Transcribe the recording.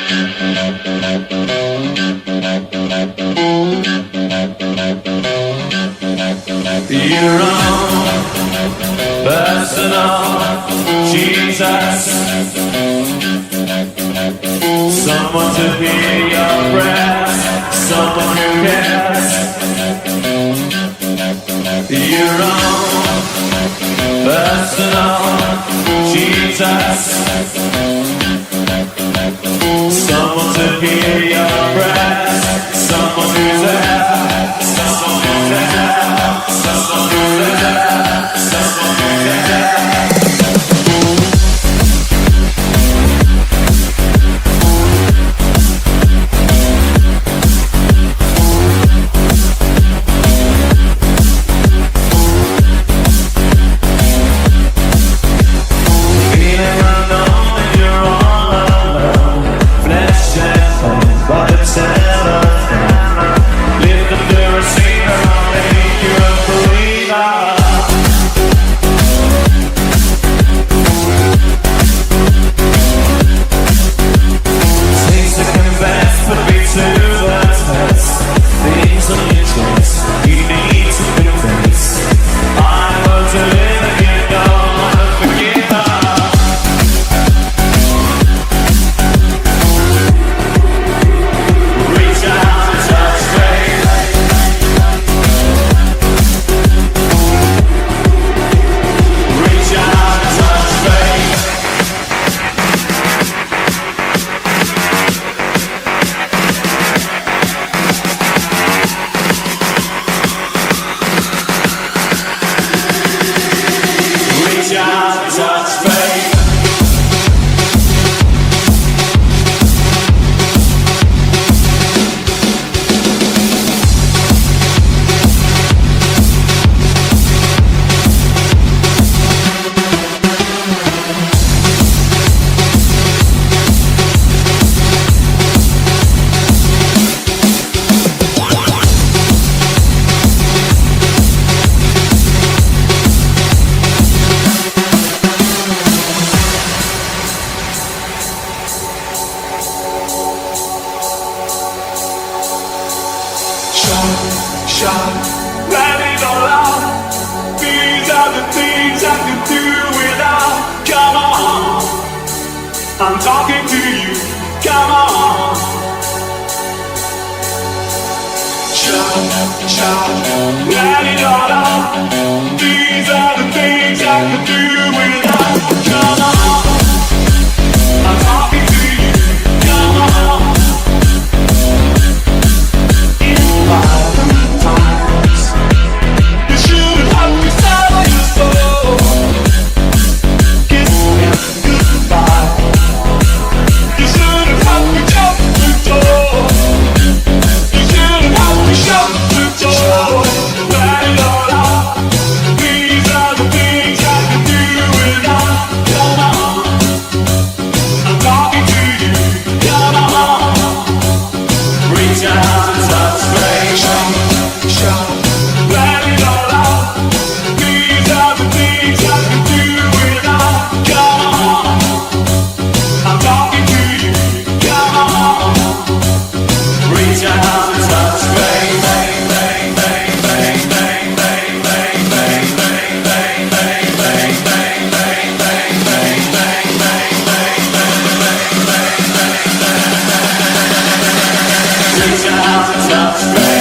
Your own personal Jesus, someone to hear your prayers, someone who cares. Your own personal Jesus, someone to hear your prayers, someone who's there, someone who's there. Someone who's there, someone who's there. Feeling unknown and you're all alone. Flesh and bone, but it's cellophane. Lift up the receiver, I'll make you a believer. Things that confess, but be to the test. Things on your chest, you need to confess. I will deliver, you don't wanna forgive her. Reach out and touch faith. Reach out and touch faith. Reach out and touch faith. Let it all out. These are the things I can do without. Come on, I'm talking to you. Come on. Let it all out. These are the things I can do without. Come on, I'm talking to you. Come on. In 5 times, you shouldn't have to sell your soul. Kiss him goodbye. You shouldn't have to jump the door. You shouldn't have to shut the door. Let it all out. These are the things I can do without. Come on, I'm talking to you. Come on, reach out and touch faith. Let it all out. These are the things I can do without. Come on, I'm talking to you. Come on, reach out and touch faith. Reach out and touch faith.